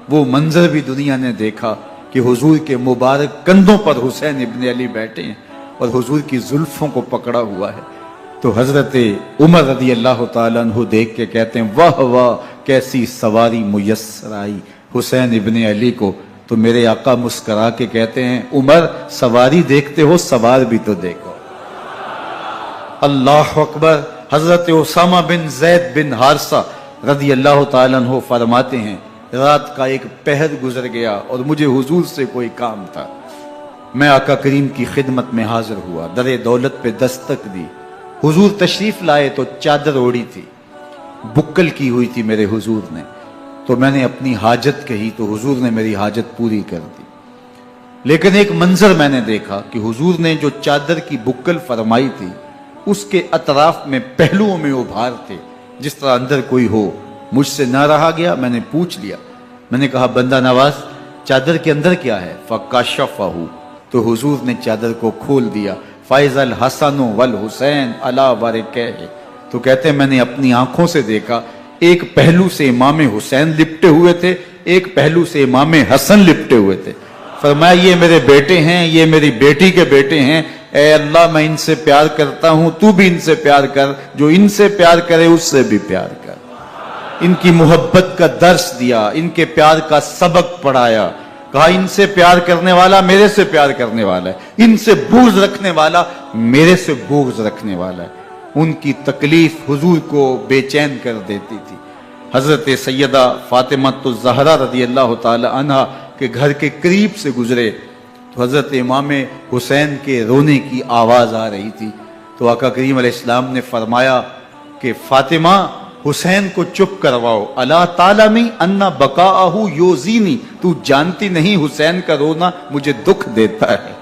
وہ منظر بھی دنیا نے دیکھا کہ حضور کے مبارک کندھوں پر حسین ابن علی بیٹھے ہیں اور حضور کی زلفوں کو پکڑا ہوا ہے. تو حضرت عمر رضی اللہ تعالیٰ عنہ دیکھ کے کہتے ہیں واہ واہ کیسی سواری میسر آئی حسین ابن علی کو. تو میرے آقا مسکرا کے کہتے ہیں عمر سواری دیکھتے ہو سوار بھی تو دیکھو. اللہ اکبر. حضرت اسامہ بن زید بن حارثہ رضی اللہ تعالیٰ عنہ فرماتے ہیں رات کا ایک پہر گزر گیا اور مجھے حضور سے کوئی کام تھا. میں آقا کریم کی خدمت میں حاضر ہوا, در دولت پہ دستک دی. حضور تشریف لائے تو چادر اوڑی تھی, بکل کی ہوئی تھی میرے حضور نے. تو میں نے اپنی حاجت کہی تو حضور نے میری حاجت پوری کر دی. لیکن ایک منظر میں نے دیکھا کہ حضور نے جو چادر کی بکل فرمائی تھی اس کے اطراف میں پہلوؤں میں ابھار تھے جس طرح اندر کوئی ہو. مجھ سے نہ رہا گیا, میں نے پوچھ لیا. میں نے کہا بندہ نواز چادر کے اندر کیا ہے؟ فکشفہ. تو حضور نے چادر کو کھول دیا. فائز الحسن والحسین علی ورکہ. تو کہتے ہیں میں نے اپنی آنکھوں سے دیکھا ایک پہلو سے امام حسین لپٹے ہوئے تھے, ایک پہلو سے امام حسن لپٹے ہوئے تھے. فرمایا یہ میرے بیٹے ہیں, یہ میری بیٹی کے بیٹے ہیں. اے اللہ میں ان سے پیار کرتا ہوں, تو بھی ان سے پیار کر. جو ان سے پیار کرے اس سے بھی پیار کر. ان کی محبت کا درس دیا, ان کے پیار کا سبق پڑھایا. کہا ان سے پیار کرنے والا میرے سے پیار کرنے والا ہے, ان سے بغض رکھنے والا میرے سے بغض رکھنے والا ہے. ان کی تکلیف حضور کو بے چین کر دیتی تھی. حضرت سیدہ فاطمہ الزہرا رضی اللہ تعالی عنہا کے گھر کے قریب سے گزرے تو حضرت امام حسین کے رونے کی آواز آ رہی تھی. تو آقا کریم علیہ السلام نے فرمایا کہ فاطمہ حسین کو چپ کرواؤ. اللہ تعالیٰ انا بقاءہ یوزینی, تو جانتی نہیں حسین کا رونا مجھے دکھ دیتا ہے.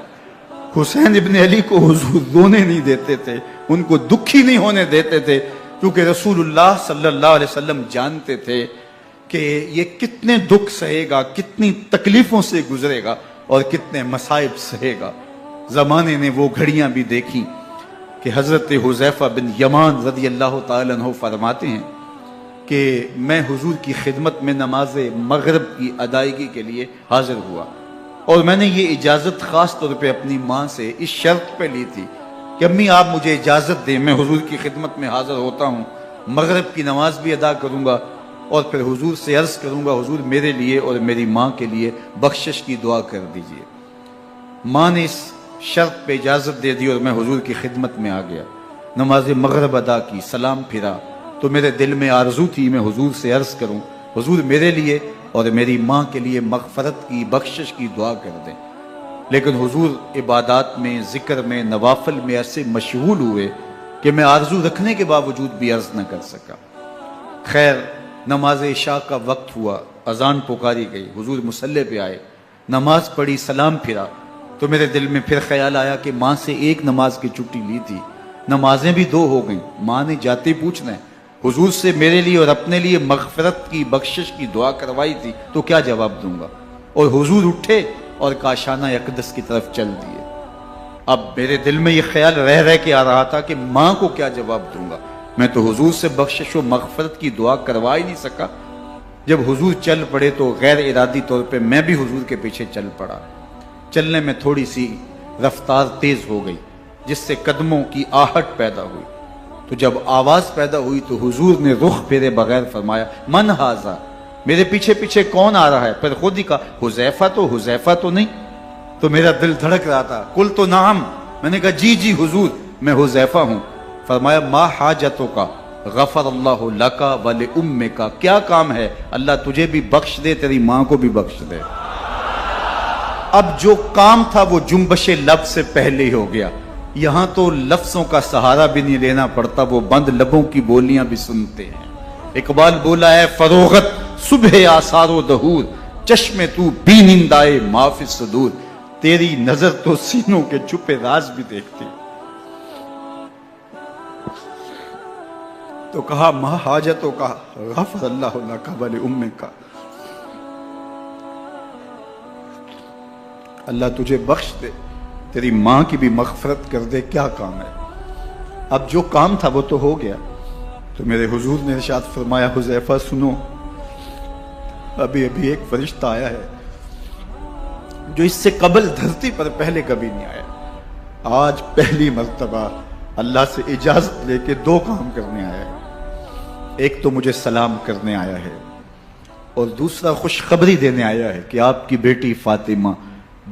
حسین ابن علی کو حضور رونے نہیں دیتے تھے, ان کو دکھی نہیں ہونے دیتے تھے, کیونکہ رسول اللہ صلی اللہ علیہ وسلم جانتے تھے کہ یہ کتنے دکھ سہے گا, کتنی تکلیفوں سے گزرے گا اور کتنے مصائب سہے گا. زمانے نے وہ گھڑیاں بھی دیکھی کہ حضرت حذیفہ بن یمان رضی اللہ تعالیٰ عنہ فرماتے ہیں کہ میں حضور کی خدمت میں نماز مغرب کی ادائیگی کے لیے حاضر ہوا, اور میں نے یہ اجازت خاص طور پہ اپنی ماں سے اس شرط پہ لی تھی کہ امی آپ مجھے اجازت دیں, میں حضور کی خدمت میں حاضر ہوتا ہوں, مغرب کی نماز بھی ادا کروں گا اور پھر حضور سے عرض کروں گا حضور میرے لیے اور میری ماں کے لیے بخشش کی دعا کر دیجئے. ماں نے اس شرط پہ اجازت دے دی اور میں حضور کی خدمت میں آ گیا. نماز مغرب ادا کی, سلام پھرا تو میرے دل میں آرزو تھی میں حضور سے عرض کروں حضور میرے لیے اور میری ماں کے لیے مغفرت کی بخشش کی دعا کر دیں. لیکن حضور عبادات میں, ذکر میں, نوافل میں ایسے مشغول ہوئے کہ میں آرزو رکھنے کے باوجود بھی عرض نہ کر سکا. خیر نماز عشاء کا وقت ہوا, اذان پکاری گئی, حضور مصلی پہ آئے, نماز پڑھی, سلام پھرا تو میرے دل میں پھر خیال آیا کہ ماں سے ایک نماز کی چھٹی لی تھی, نمازیں بھی 2 ہو گئیں. ماں نے جاتے پوچھنا ہے حضور سے میرے لیے اور اپنے لیے مغفرت کی بخشش کی دعا کروائی تھی تو کیا جواب دوں گا. اور حضور اٹھے اور کاشانہ اقدس کی طرف چل دیے. اب میرے دل میں یہ خیال رہ کے آ رہا تھا کہ ماں کو کیا جواب دوں گا, میں تو حضور سے بخشش و مغفرت کی دعا کروا ہی نہیں سکا. جب حضور چل پڑے تو غیر ارادی طور پہ میں بھی حضور کے پیچھے چل پڑا. چلنے میں تھوڑی سی رفتار تیز ہو گئی جس سے قدموں کی آہٹ پیدا ہوئی. تو جب آواز پیدا ہوئی تو حضور نے رخ پھیرے بغیر فرمایا من ھذا, میرے پیچھے پیچھے کون آ رہا ہے؟ پھر خود ہی کہا حذیفہ تو نہیں. تو میرا دل دھڑک رہا تھا. قلت نعم, میں نے کہا جی حضور میں حذیفہ ہوں. فرمایا ما حاجتک غفر اللہ لک ولامک, کیا کام ہے اللہ تجھے بھی بخش دے تیری ماں کو بھی بخش دے. اب جو کام تھا وہ جنبش لب سے پہلے ہی ہو گیا. یہاں تو لفظوں کا سہارا بھی نہیں لینا پڑتا, وہ بند لبوں کی بولیاں بھی سنتے ہیں. اقبال بولا ہے فروغت صبح آثار و دہور, چشم تو بینندائے ما فی الصدور, تیری نظر تو سینوں کے چھپے راز بھی دیکھتی. تو کہا ما حاجتوں کا غفر اللہ لک ولامک, اللہ تجھے بخش دے تیری ماں کی بھی مغفرت کر دے, کیا کام ہے. اب جو کام تھا وہ تو ہو گیا. تو میرے حضور نے ارشاد فرمایا حذیفہ سنو, ابھی ابھی ایک فرشتہ آیا ہے جو اس سے قبل دھرتی پر پہلے کبھی نہیں آیا، آج پہلی مرتبہ اللہ سے اجازت لے کے 2 کام کرنے آیا ہے۔ ایک تو مجھے سلام کرنے آیا ہے اور دوسرا خوشخبری دینے آیا ہے کہ آپ کی بیٹی فاطمہ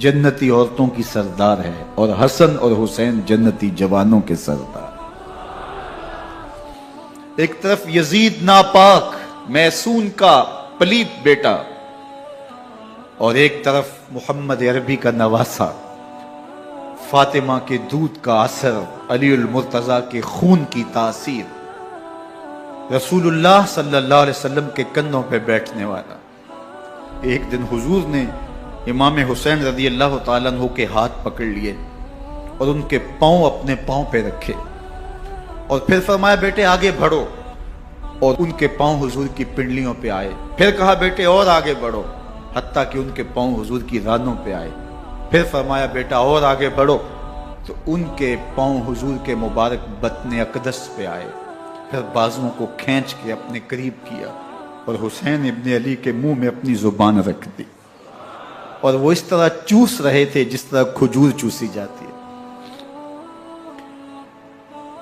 جنتی عورتوں کی سردار ہے اور حسن اور حسین جنتی جوانوں کے سردار۔ ایک طرف یزید ناپاک محسون کا پلیت بیٹا اور ایک طرف محمد عربی کا نواسا، فاطمہ کے دودھ کا اثر، علی المرتضیٰ کے خون کی تاثیر، رسول اللہ صلی اللہ علیہ وسلم کے کندھوں پہ بیٹھنے والا۔ ایک دن حضور نے امام حسین رضی اللہ تعالیٰ عنہ کے ہاتھ پکڑ لیے اور ان کے پاؤں اپنے پاؤں پہ رکھے اور پھر فرمایا بیٹے آگے بڑھو، اور ان کے پاؤں حضور کی پنڈلیوں پہ آئے۔ پھر کہا بیٹے اور آگے بڑھو، حتیٰ کہ ان کے پاؤں حضور کی رانوں پہ آئے۔ پھر فرمایا بیٹا اور آگے بڑھو، تو ان کے پاؤں حضور کے مبارک بطن اقدس پہ آئے۔ پھر بازوؤں کو کھینچ کے اپنے قریب کیا اور حسین ابن علی کے منہ میں اپنی زبان رکھ دی، اور وہ اس طرح چوس رہے تھے جس طرح کھجور چوسی جاتی ہے۔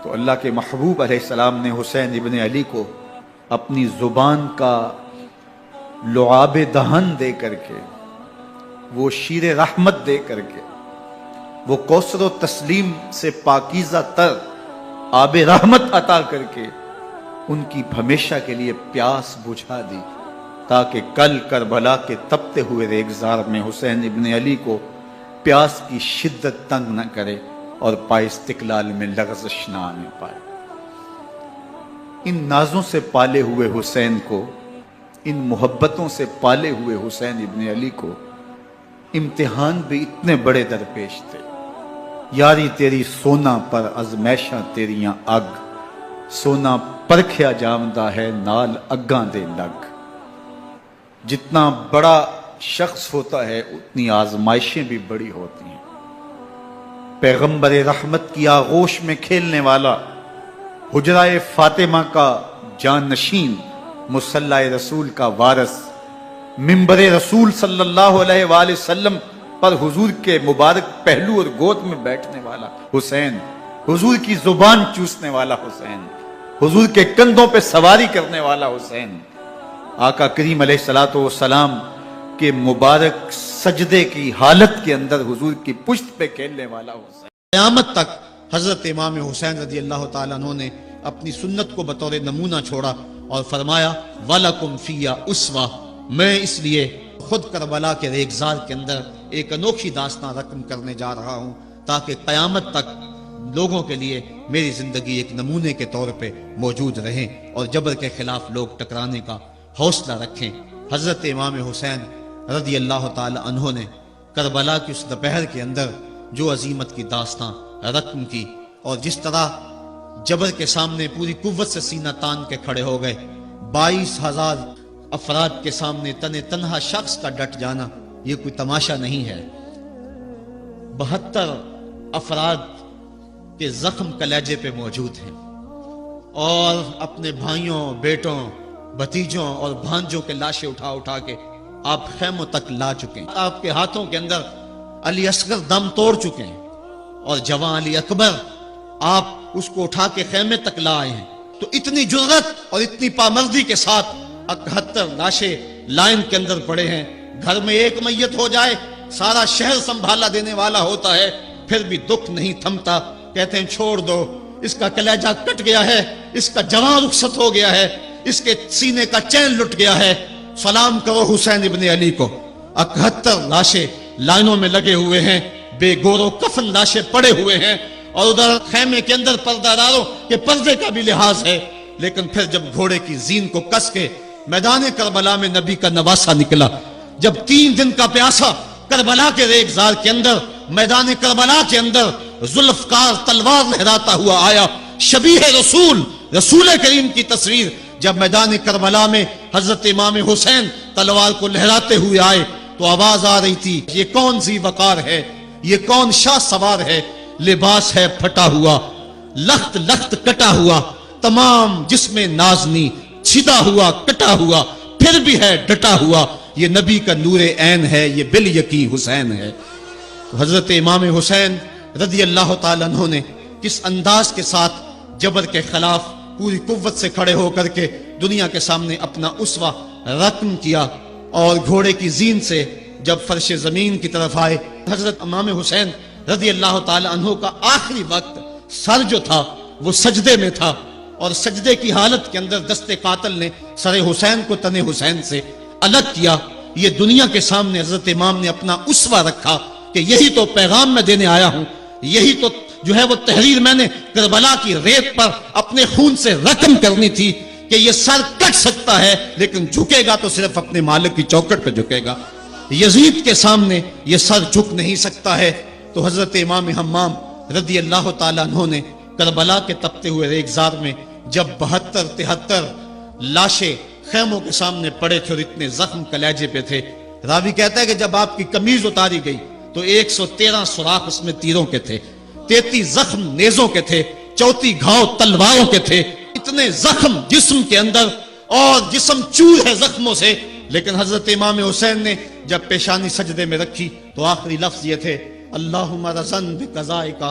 تو اللہ کے محبوب علیہ السلام نے حسین ابن علی کو اپنی زبان کا لعاب دہن دے کر کے، وہ شیر رحمت دے کر کے، وہ کوثر و تسلیم سے پاکیزہ تر آب رحمت عطا کر کے ان کی ہمیشہ کے لیے پیاس بجھا دی، تاکہ کل کربلا کے تپتے ہوئے ریگزار میں حسین ابن علی کو پیاس کی شدت تنگ نہ کرے اور پائے استقلال میں لغزش نہ آنے پائے۔ ان نازوں سے پالے ہوئے حسین کو، ان محبتوں سے پالے ہوئے حسین ابن علی کو امتحان بھی اتنے بڑے درپیش تھے۔ یاری تیری سونا پر ازمیشاں تیریاں اگ، سونا پرکھیا جامدہ ہے نال اگاں دے لگ۔ جتنا بڑا شخص ہوتا ہے اتنی آزمائشیں بھی بڑی ہوتی ہیں۔ پیغمبر رحمت کی آغوش میں کھیلنے والا، حجرہ فاطمہ کا جانشین، مصلی رسول کا وارث، منبر رسول صلی اللہ علیہ وآلہ وسلم پر حضور کے مبارک پہلو اور گود میں بیٹھنے والا حسین، حضور کی زبان چوسنے والا حسین، حضور کے کندھوں پہ سواری کرنے والا حسین، آقا کریم علیہ الصلوۃ والسلام کے مبارک سجدے کی حالت کے اندر حضور کی پشت پہ کھیلنے والا حسین۔ قیامت تک حضرت امام حسین رضی اللہ تعالیٰ عنہ نے اپنی سنت کو بطور نمونہ چھوڑا اور فرمایا وَلَكُمْ فِيَّ أُسْوَةٌ، میں اس لیے خود کربلا کے ریگزار کے اندر ایک انوکھی داستان رقم کرنے جا رہا ہوں، تاکہ قیامت تک لوگوں کے لیے میری زندگی ایک نمونے کے طور پہ موجود رہیں اور جبر کے خلاف لوگ ٹکرانے کا حوصلہ رکھیں۔ حضرت امام حسین رضی اللہ تعالی عنہ نے کربلا کی اس دوپہر کے اندر جو عظیمت کی داستان رقم کی، اور جس طرح جبر کے سامنے پوری قوت سے سینہ تان کے کھڑے ہو گئے، 22,000 افراد کے سامنے تنہا شخص کا ڈٹ جانا یہ کوئی تماشا نہیں ہے۔ 72 افراد کے زخم کلیجے پہ موجود ہیں، اور اپنے بھائیوں، بیٹوں، بھتیجوں اور بھانجوں کے لاشیں اٹھا اٹھا کے آپ خیموں تک لا چکے ہیں۔ آپ کے ہاتھوں کے اندر علی اصغر دم توڑ چکے ہیں، اور جوان علی اکبر آپ اس کو اٹھا کے خیمے تک لا آئے ہیں۔ تو اتنی جرأت اور اتنی پامردی کے ساتھ 71 لاشیں لائن کے اندر پڑے ہیں۔ گھر میں ایک میت ہو جائے سارا شہر سنبھالا دینے والا ہوتا ہے، پھر بھی دکھ نہیں تھمتا۔ کہتے ہیں چھوڑ دو، اس کا کلیجہ کٹ گیا ہے، اس کا جوان رخصت ہو گیا ہے، اس کے سینے کا چین لٹ گیا ہے، سلام کرو حسین ابن علی کو۔ 71 لاشیں لائنوں میں لگے ہوئے ہیں، بے گور و کفن لاشیں پڑے ہوئے ہیں، اور ادھر خیمے کے اندر پردہ داروں کے پردے کا بھی لحاظ ہے۔ لیکن پھر جب گھوڑے کی زین کو کس کے میدان کربلا میں نبی کا نواسا نکلا، جب 3 دن کا پیاسا کربلا کے ریگزار کے اندر، میدان کربلا کے اندر ذوالفقار تلوار لہراتا ہوا آیا، شبیہ رسول، رسول کریم کی تصویر جب میدان کربلا میں حضرت امام حسین تلوار کو لہراتے ہوئے آئے تو آواز آ رہی تھی، یہ کون ذی وقار ہے، یہ کون شاہ سوار ہے، لباس ہے پھٹا ہوا، لخت لخت کٹا ہوا، تمام جسم نازنی چھدا ہوا کٹا ہوا، پھر بھی ہے ڈٹا ہوا، یہ نبی کا نور عین ہے، یہ بال یقین حسین ہے۔ تو حضرت امام حسین رضی اللہ تعالیٰ عنہ نے کس انداز کے ساتھ جبر کے خلاف پوری قوت سے کھڑے ہو کر کے دنیا کے سامنے اپنا اسوہ رقم کیا، اور گھوڑے کی زین سے جب فرش زمین کی طرف آئے، حضرت امام حسین رضی اللہ تعالیٰ عنہ کا آخری وقت سر جو تھا وہ سجدے میں تھا، اور سجدے کی حالت کے اندر دست قاتل نے سر حسین کو تن حسین سے الگ کیا۔ یہ دنیا کے سامنے حضرت امام نے اپنا اسوہ رکھا کہ یہی تو پیغام میں دینے آیا ہوں، یہی تو جو ہے وہ تحریر میں نے کربلا کی ریت پر اپنے خون سے رقم کرنی تھی کہ یہ سر کٹ سکتا ہے لیکن جھکے گا تو صرف اپنے مالک کی چوکٹ پہ جھکے گا، یزید کے سامنے یہ سر جھک نہیں سکتا ہے۔ تو حضرت امام حمام رضی اللہ تعالیٰ عنہ نے کربلا کے تپتے ہوئے ریگزار میں جب 72-73 لاشیں خیموں کے سامنے پڑے تھے اور اتنے زخم کلیجے پہ تھے، راوی کہتا ہے کہ جب آپ کی قمیض اتاری گئی تو 113 سوراخ اس میں تیروں کے تھے، 33 زخم نیزوں کے تھے، 34 گھاؤ تلواروں کے تھے، اتنے زخم جسم کے اندر، اور جسم چور ہے زخموں سے۔ لیکن حضرت امام حسین نے جب پیشانی سجدے میں رکھی تو آخری لفظ یہ تھے، اللہم رضن بقضائک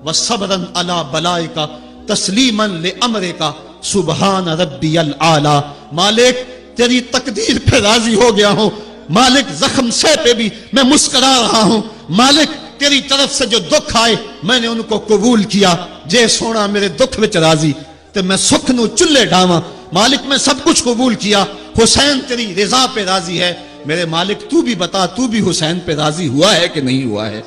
وصبرن علی بلائک تسلیما لامرک سبحان ربی العالی۔ مالک تیری تقدیر پہ راضی ہو گیا ہوں، مالک زخم سے پہ بھی میں مسکرا رہا ہوں، مالک تیری طرف سے جو دکھ آئے میں نے ان کو قبول کیا، جے سونا میرے دکھ وچ راضی تے میں سکھ نو چلے ڈاواں، مالک میں سب کچھ قبول کیا، حسین تیری رضا پہ راضی ہے، میرے مالک تو بھی بتا تو بھی حسین پہ راضی ہوا ہے کہ نہیں ہوا ہے۔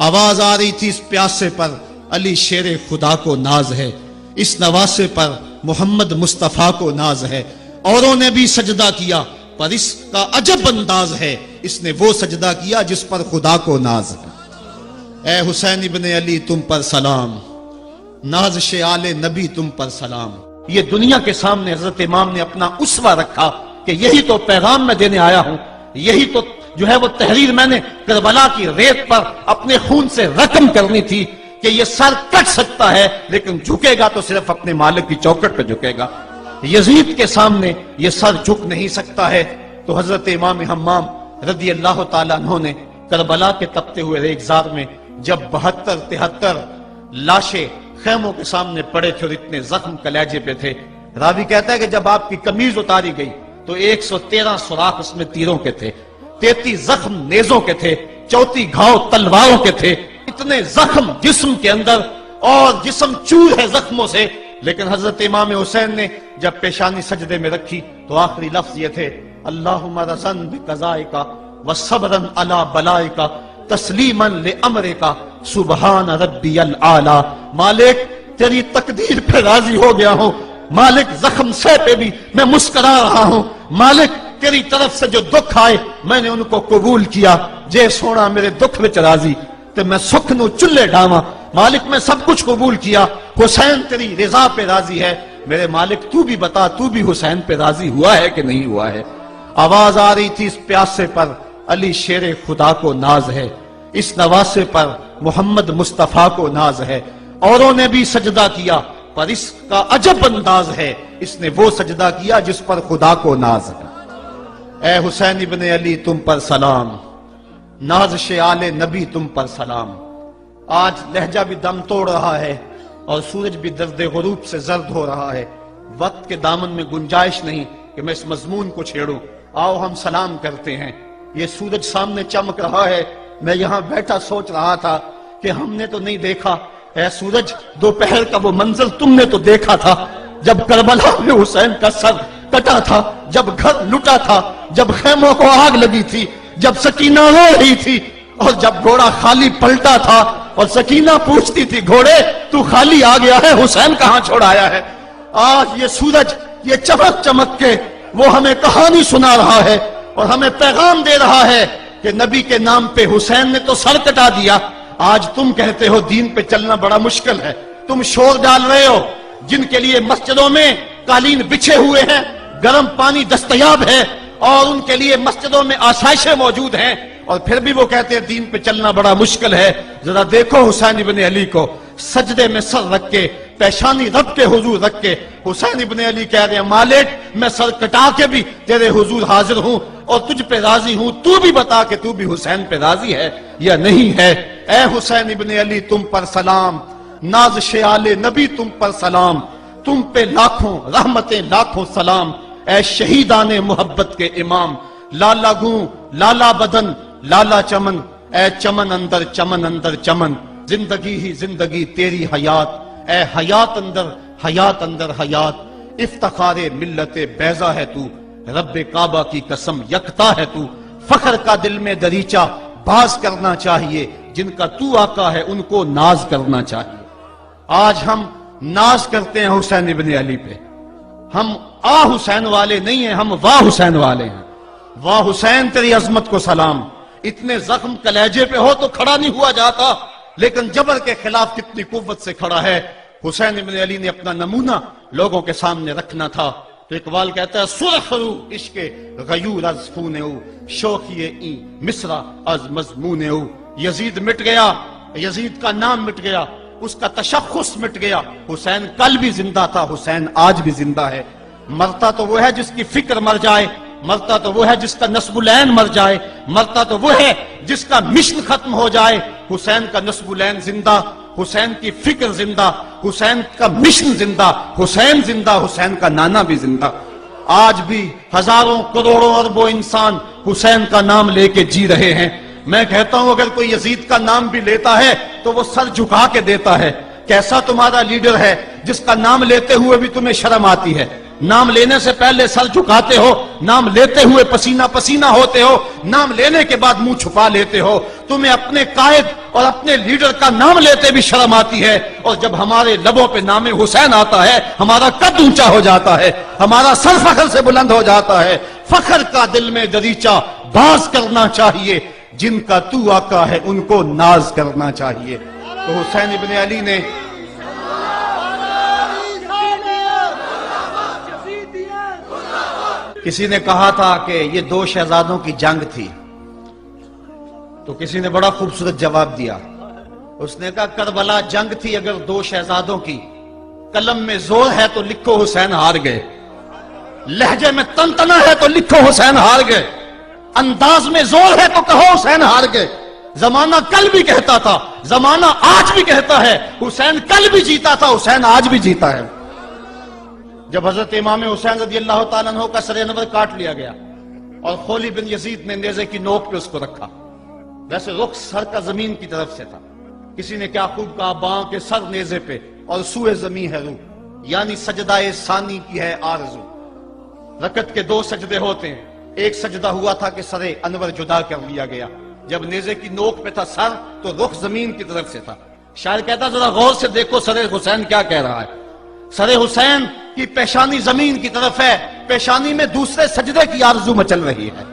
آواز آ رہی تھی اس پیاسے پر علی شیر خدا کو ناز ہے، اس نواسے پر محمد مصطفیٰ کو ناز ہے، اوروں نے بھی سجدہ کیا پر اس کا عجب انداز ہے، اس نے وہ سجدہ کیا جس پر خدا کو ناز ہے۔ اے حسین ابن علی تم پر سلام، نازش آل نبی تم پر سلام۔ یہ دنیا کے سامنے حضرت امام نے اپنا اسوہ رکھا کہ یہی تو پیغام میں دینے آیا ہوں، یہی تو جو ہے وہ تحریر میں نے کربلا کی ریت پر اپنے خون سے رقم کرنی تھی کہ یہ سر کٹ سکتا ہے لیکن جھکے گا تو صرف اپنے مالک کی چوکٹ پہ جھکے گا، یزید کے سامنے یہ سر جھک نہیں سکتا ہے۔ تو حضرت امام حمام رضی اللہ تعالیٰ عنہ نے کربلا کے تپتے ہوئے ریگزار میں جب 72-73 لاشیں خیموں کے سامنے پڑے تھے اور اتنے زخم کلیجے پہ تھے، راوی کہتا ہے کہ جب آپ کی قمیض اتاری گئی تو 113 سوراخ اس میں تیروں کے تھے، 33 زخم نیزوں کے تھے، 34 گھاؤ تلواروں کے تھے، اتنے زخم جسم کے اندر، اور جسم چور ہے زخموں سے۔ لیکن حضرت امام حسین نے جب پیشانی سجدے میں رکھی تو آخری لفظ یہ تھے، اللہم رضن بقضائک وصبرن علی بلائک تسلیما لامرک سبحان ربی العالی۔ مالک تیری تقدیر پہ راضی ہو گیا ہوں، مالک زخم سے پہ بھی میں مسکرا رہا ہوں، مالک تیری طرف سے جو دکھ آئے میں نے ان کو قبول کیا، جے سونا میرے دکھ وچ راضی تے میں سکھ نو چلے ڈاواں، مالک میں سب کچھ قبول کیا، حسین تیری رضا پہ راضی ہے، میرے مالک تو بھی بتا تو بھی حسین پہ راضی ہوا ہے کہ نہیں ہوا ہے۔ آواز آ رہی تھی اس پیاسے پر علی شیر خدا کو ناز ہے، اس نواسے پر محمد مصطفیٰ کو ناز ہے، اوروں نے بھی سجدہ کیا پر اس کا عجب انداز ہے، اس نے وہ سجدہ کیا جس پر خدا کو ناز ہے۔ اے حسین ابن علی تم پر سلام، نازش آل نبی تم پر سلام۔ آج لہجہ بھی دم توڑ رہا ہے اور سورج بھی درد غروب سے زرد ہو رہا ہے، وقت کے دامن میں گنجائش نہیں کہ میں اس مضمون کو چھیڑوں، آؤ ہم سلام کرتے ہیں۔ یہ سورج سامنے چمک رہا ہے، میں یہاں بیٹھا سوچ رہا تھا کہ ہم نے تو نہیں دیکھا، اے سورج دوپہر کا وہ منظر تم نے تو دیکھا تھا جب کربلا میں حسین کا سر کٹا تھا، جب گھر لٹا تھا، جب خیموں کو آگ لگی تھی، جب سکینہ رو رہی تھی، اور جب گھوڑا خالی پلٹا تھا اور سکینہ پوچھتی تھی گھوڑے تو خالی آ گیا ہے، حسین کہاں چھوڑ آیا ہے۔ آج یہ سورج یہ چمک چمک کے وہ ہمیں کہانی سنا رہا ہے اور ہمیں پیغام دے رہا ہے کہ نبی کے نام پہ حسین نے تو سر کٹا دیا۔ آج تم کہتے ہو دین پہ چلنا بڑا مشکل ہے، تم شور ڈال رہے ہو، جن کے لیے مسجدوں میں قالین بچھے ہوئے ہیں، گرم پانی دستیاب ہے، اور ان کے لیے مسجدوں میں آسائشیں موجود ہیں، اور پھر بھی وہ کہتے ہیں دین پہ چلنا بڑا مشکل ہے۔ ذرا دیکھو حسین ابن علی کو سجدے میں سر رکھ کے پیشانی رب کے حضور رکھ کے حسین ابن علی کہہ رہے ہیں مالک میں سر کٹا کے بھی تیرے حضور حاضر ہوں اور تجھ پہ راضی ہوں، تو بھی بتا کہ تو بھی حسین پہ راضی ہے یا نہیں ہے۔ اے حسین ابن علی تم پر سلام، ناز شیال نبی تم پر سلام، تم پہ لاکھوں رحمتیں لاکھوں سلام، اے شہیدان محبت کے امام، لالا گوں لالا بدن لالا چمن، اے چمن اندر چمن، زندگی ہی زندگی تیری حیات، اے حیات اندر حیات، افتخار ملت بیضا ہے تو، رب کعبہ کی قسم یکتا ہے تو، فخر کا دل میں دریچہ باز کرنا چاہیے، جن کا تو آقا ہے ان کو ناز کرنا چاہیے۔ آج ہم ناز کرتے ہیں حسین ابن علی پہ، ہم آ حسین والے نہیں ہیں، ہم واہ حسین والے ہیں۔ واہ حسین تیری عظمت کو سلام، اتنے زخم کلیجے پہ ہو تو کھڑا نہیں ہوا جاتا، لیکن جبر کے خلاف کتنی قوت سے کھڑا ہے۔ حسین ابن علی نے اپنا نمونہ لوگوں کے سامنے رکھنا تھا، تو اقبال کہتا ہے سرخ رو عشق غیور از خون او، شوخی این مصرع از مضمون او۔ یزید مٹ گیا، یزید کا نام مٹ گیا، اس کا تشخص مٹ گیا، حسین کل بھی زندہ تھا، حسین آج بھی زندہ ہے۔ مرتا تو وہ ہے جس کی فکر مر جائے، مرتا تو وہ ہے جس کا نسب العین مر جائے، مرتا تو وہ ہے جس کا مشن ختم ہو جائے۔ حسین کا نسب العین زندہ، حسین کی فکر زندہ، حسین کا مشن زندہ، حسین زندہ، حسین کا نانا بھی زندہ۔ آج بھی ہزاروں کروڑوں اربوں انسان حسین کا نام لے کے جی رہے ہیں۔ میں کہتا ہوں اگر کوئی یزید کا نام بھی لیتا ہے تو وہ سر جھکا کے دیتا ہے۔ کیسا تمہارا لیڈر ہے جس کا نام لیتے ہوئے بھی تمہیں شرم آتی ہے؟ نام لینے سے پہلے سر جھکاتے ہو، نام لیتے ہوئے پسینہ پسینہ ہوتے ہو، نام لینے کے بعد منہ چھپا لیتے ہو۔ تمہیں اپنے قائد اور اپنے لیڈر کا نام لیتے بھی شرم آتی ہے، اور جب ہمارے لبوں پہ نام حسین آتا ہے ہمارا قد اونچا ہو جاتا ہے، ہمارا سر فخر سے بلند ہو جاتا ہے۔ فخر کا دل میں دریچہ باز کرنا چاہیے، جن کا تو آقا ہے ان کو ناز کرنا چاہیے۔ تو حسین ابن علی نے کسی نے کہا تھا کہ یہ دو شہزادوں کی جنگ تھی، تو کسی نے بڑا خوبصورت جواب دیا، اس نے کہا کربلا جنگ تھی اگر دو شہزادوں کی، قلم میں زور ہے تو لکھو حسین ہار گئے، لہجے میں تنتنا ہے تو لکھو حسین ہار گئے، انداز میں زور ہے تو کہو حسین ہار گئے۔ زمانہ کل بھی کہتا تھا، زمانہ آج بھی کہتا ہے، حسین کل بھی جیتا تھا، حسین آج بھی جیتا ہے۔ جب حضرت امام حسین رضی اللہ تعالیٰ عنہ کا سر انور کاٹ لیا گیا اور خولی بن یزید نے نیزے کی نوک پہ اس کو رکھا، ویسے رخ سر کا زمین کی طرف سے تھا، کسی نے کیا خوب کہا باں کے سر نیزے پہ اور سوئے زمین ہے روح، یعنی سجدہ ثانی کی ہے آرزو۔ رکعت کے دو سجدے ہوتے ہیں، ایک سجدہ ہوا تھا کہ سر انور جدا کر لیا گیا، جب نیزے کی نوک پہ تھا سر تو رخ زمین کی طرف سے تھا۔ شاعر کہتا ذرا غور سے دیکھو سر حسین کیا کہہ رہا ہے، سر حسین کی پیشانی زمین کی طرف ہے، پیشانی میں دوسرے سجدے کی آرزو مچل رہی ہے۔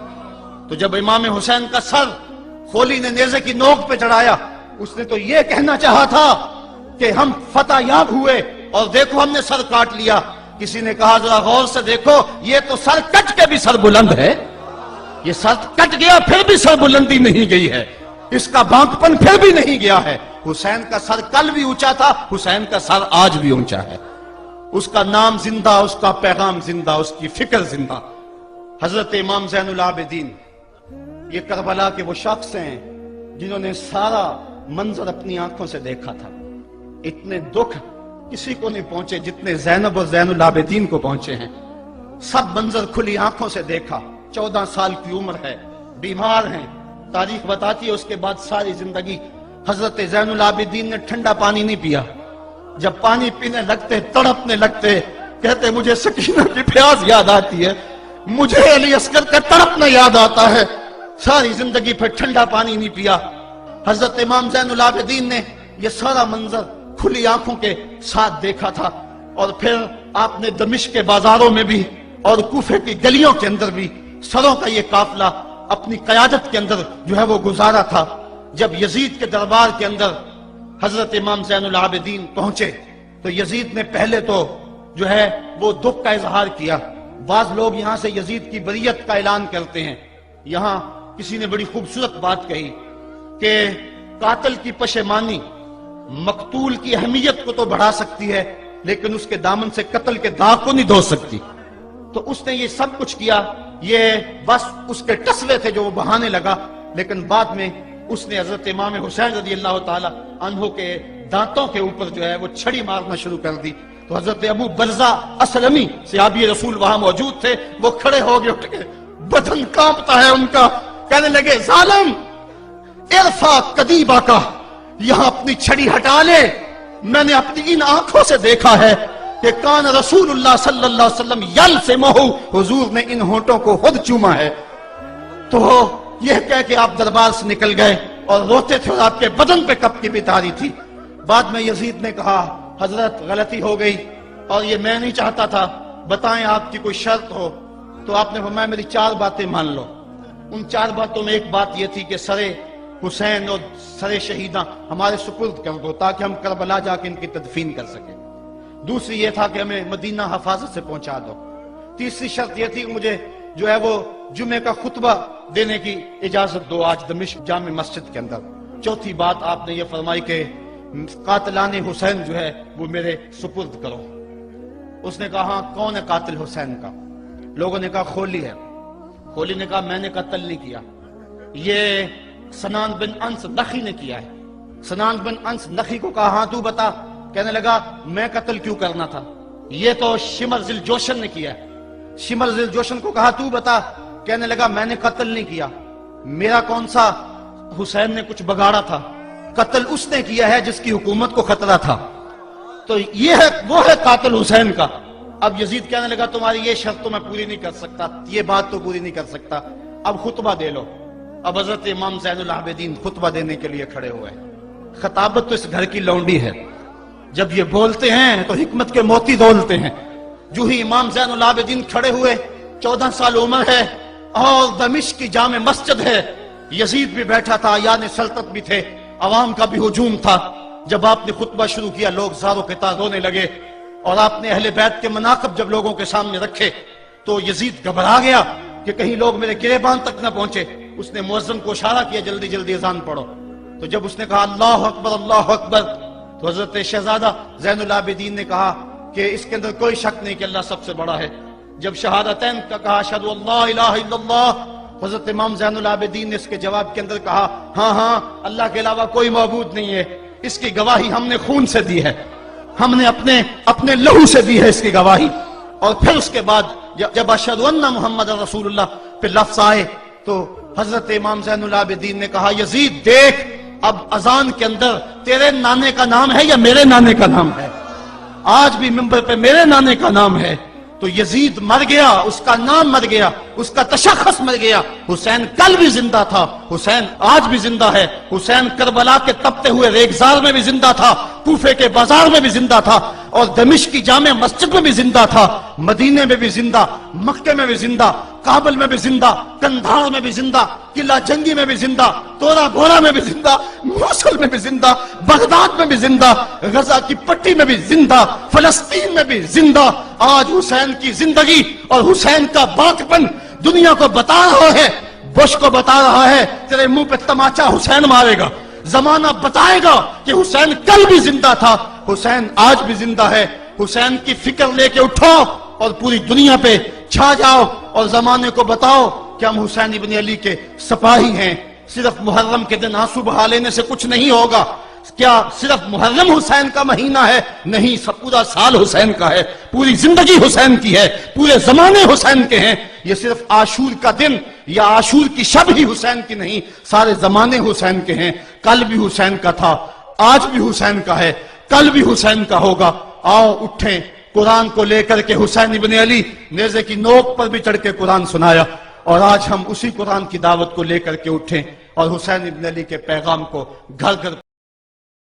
تو جب امام حسین کا سر خولی نے نیزے کی نوک پہ چڑھایا، اس نے تو یہ کہنا چاہا تھا کہ ہم فتح یاب ہوئے اور دیکھو ہم نے سر کاٹ لیا۔ کسی نے کہا ذرا غور سے دیکھو یہ تو سر کٹ کے بھی سر بلند ہے، یہ سر کٹ گیا پھر بھی سر بلندی نہیں گئی ہے، اس کا بانکپن پھر بھی نہیں گیا ہے۔ حسین کا سر کل بھی اونچا تھا، حسین کا سر آج بھی اونچا ہے، اس کا نام زندہ، اس کا پیغام زندہ، اس کی فکر زندہ۔ حضرت امام زین العابدین یہ کربلا کے وہ شخص ہیں جنہوں نے سارا منظر اپنی آنکھوں سے دیکھا تھا۔ اتنے دکھ کسی کو نہیں پہنچے جتنے زینب اور زین العابدین کو پہنچے ہیں۔ سب منظر کھلی آنکھوں سے دیکھا، 14 سال کی عمر ہے، بیمار ہیں، تاریخ بتاتی ہے اس کے بعد ساری زندگی حضرت زین العابدین نے ٹھنڈا پانی نہیں پیا، جب پانی پینے لگتے تڑپنے لگتے، کہتے مجھے سکینہ کی پیاس یاد آتی ہے، مجھے علی اصغر کا تڑپنا یاد آتا ہے، ساری زندگی پھر ٹھنڈا پانی نہیں پیا۔ حضرت امام زین العابدین نے یہ سارا منظر کھلی آنکھوں کے ساتھ دیکھا تھا، اور پھر آپ نے دمشق کے بازاروں میں بھی اور کوفے کی گلیوں کے اندر بھی سروں کا یہ قافلہ اپنی قیادت کے اندر جو ہے وہ گزارا تھا۔ جب یزید کے دربار کے اندر حضرت امام زین العابدین پہنچے تو یزید نے پہلے تو جو ہے وہ دکھ کا اظہار کیا۔ بعض لوگ یہاں سے یزید کی بریت کا اعلان کرتے ہیں، یہاں کسی نے بڑی خوبصورت بات کہی کہ قاتل کی پشیمانی مقتول کی اہمیت کو تو بڑھا سکتی ہے لیکن اس کے دامن سے قتل کے داغ کو نہیں دھو سکتی. تو اس نے یہ سب کچھ کیا، یہ بس اس کے ٹسلے تھے جو وہ بہانے لگا. لیکن بعد میں اس نے حضرت امام حسین رضی اللہ تعالی عنہ کے دانتوں کے اوپر جو ہے وہ چھڑی مارنا شروع کر دی. تو حضرت ابو برزہ اسلمی صحابی رسول وہاں موجود تھے، وہ کھڑے ہو گئے، اٹھ کے بدن کانپتا ہے ان کا، کہنے لگے ظالم ارفع قدیبہ کا، یہاں اپنی چھڑی ہٹا لے. میں نے اپنی ان آنکھوں سے دیکھا ہے کہ کان رسول اللہ صلی اللہ علیہ وسلم یلسمہ، حضور نے ان ہونٹوں کو خود چوما ہے. تو یہ کہہ کہ آپ دربار سے نکل گئے اور روتے تھے اور آپ کے بدن پہ کپ کی بھی تاری تھی. بعد میں یزید نے کہا حضرت غلطی ہو گئی اور یہ میں نہیں چاہتا تھا، بتائیں آپ کی کوئی شرط ہو. تو آپ نے فرمایا میری 4 باتیں مان لو. ان 4 باتوں میں ایک بات یہ تھی کہ سر حسین اور سر شہیداں ہمارے سپرد کر دو تاکہ ہم کربلا جا کے ان کی تدفین کر سکیں. دوسری یہ تھا کہ ہمیں مدینہ حفاظت سے پہنچا دو. تیسری شرط یہ تھی کہ مجھے جو ہے وہ جمعے کا خطبہ دینے کی اجازت دو آج دمشق جامع مسجد کے اندر. چوتھی بات آپ نے یہ فرمائی کہ قاتلان حسین جو ہے وہ میرے سپرد کرو. اس نے کہا ہاں کون ہے قاتل حسین کا؟ لوگوں نے کہا کھولی ہے. کھولی نے کہا میں نے قتل نہیں کیا، یہ سنان بن انس نخی نے کیا ہے. سنان بن انس نخی کو کہا ہاں تو بتا. کہنے لگا میں قتل کیوں کرنا تھا، یہ تو شمر ذل جوشن نے کیا ہے. شمر ذل جوشن کو کہا تو بتا. کہنے لگا میں نے قتل نہیں کیا، میرا کون سا حسین نے کچھ بگاڑا تھا، قتل اس نے کیا ہے جس کی حکومت کو خطرہ تھا. تو یہ ہے وہ ہے قاتل حسین کا. اب یزید کہنے لگا تمہاری یہ شرط تو میں پوری نہیں کر سکتا، یہ بات تو پوری نہیں کر سکتا، اب خطبہ دے لو. اب حضرت امام زین العابدین خطبہ دینے کے لیے کھڑے ہوئے. خطابت تو اس گھر کی لونڈی ہے، جب یہ بولتے ہیں تو حکمت کے موتی دولتے ہیں. جو ہی امام زین العابدین کھڑے ہوئے، 14 سال عمر ہے اور دمشق کی جامع مسجد ہے. یزید بھی بیٹھا تھا، یعنی سلطنت بھی تھے، عوام کا بھی ہجوم تھا. جب آپ نے خطبہ شروع کیا لوگ زاروں کے تار رونے لگے اور آپ نے اہل بیت کے مناقب جب لوگوں کے سامنے رکھے تو یزید گھبرا گیا کہ کہیں لوگ میرے گریبان تک نہ پہنچے. اس نے مؤذن کو اشارہ کیا جلدی جلدی اذان پڑھو. تو جب اس نے کہا اللہ اکبر اللہ اکبر تو حضرت شہزادہ زین العابدین نے کہا کہ اس کے اندر کوئی شک نہیں کہ اللہ سب سے بڑا ہے. جب شہادتین کا کہا اشہد ان لا الہ الا اللہ، حضرت امام زین العابدین نے اس کے جواب کے اندر کہا ہاں ہاں اللہ کے علاوہ کوئی معبود نہیں ہے، اس کی گواہی ہم نے خون سے دی ہے، ہم نے اپنے لہو سے دی ہے اس کی گواہی. اور پھر اس کے بعد جب اشہد ان محمد رسول اللہ پہ لفظ آئے تو حضرت امام زین العابدین نے کہا یزید دیکھ اب اذان کے اندر تیرے نانے کا نام ہے یا میرے نانے کا نام ہے؟ آج بھی منبر پہ میرے نانے کا نام ہے. تو یزید مر گیا، اس کا نام مر گیا، اس کا تشخص مر گیا. حسین کل بھی زندہ تھا، حسین آج بھی زندہ ہے. حسین کربلا کے تپتے ہوئے ریگزار میں بھی زندہ تھا، کوفے کے بازار میں بھی زندہ تھا اور دمشق کی جامع مسجد میں بھی زندہ تھا، مدینے میں بھی زندہ، مکے میں بھی زندہ، کابل میں بھی زندہ، کندھار میں بھی زندہ، قلعہ جنگی میں بھی زندہ، تورا بورا میں بھی زندہ، موصل میں بھی زندہ، بغداد میں بھی زندہ، غزہ کی پٹی میں بھی زندہ، فلسطین میں بھی زندہ. آج حسین کی زندگی اور حسین کا باقپن دنیا کو بتا رہا ہے، بش کو بتا رہا ہے تیرے منہ پہ تماچا حسین مارے گا. زمانہ بتائے گا کہ حسین کل بھی زندہ تھا، حسین آج بھی زندہ ہے. حسین کی فکر لے کے اٹھو اور پوری دنیا پہ چھا جاؤ اور زمانے کو بتاؤ کہ ہم حسین ابن علی کے سپاہی ہیں. صرف محرم کے دن آنسو بہا لینے سے کچھ نہیں ہوگا. کیا صرف محرم حسین کا مہینہ ہے؟ نہیں، سب پورا سال حسین کا ہے، پوری زندگی حسین کی ہے، پورے زمانے حسین کے ہیں. یہ صرف عاشور کا دن یا عاشور کی شب ہی حسین کی نہیں، سارے زمانے حسین کے ہیں. کل بھی حسین کا تھا، آج بھی حسین کا ہے، کل بھی حسین کا ہوگا. آؤ اٹھیں، قرآن کو لے کر کے حسین ابن علی نیزے کی نوک پر بھی چڑھ کے قرآن سنایا اور آج ہم اسی قرآن کی دعوت کو لے کر کے اٹھیں اور حسین ابن علی کے پیغام کو گھر گھر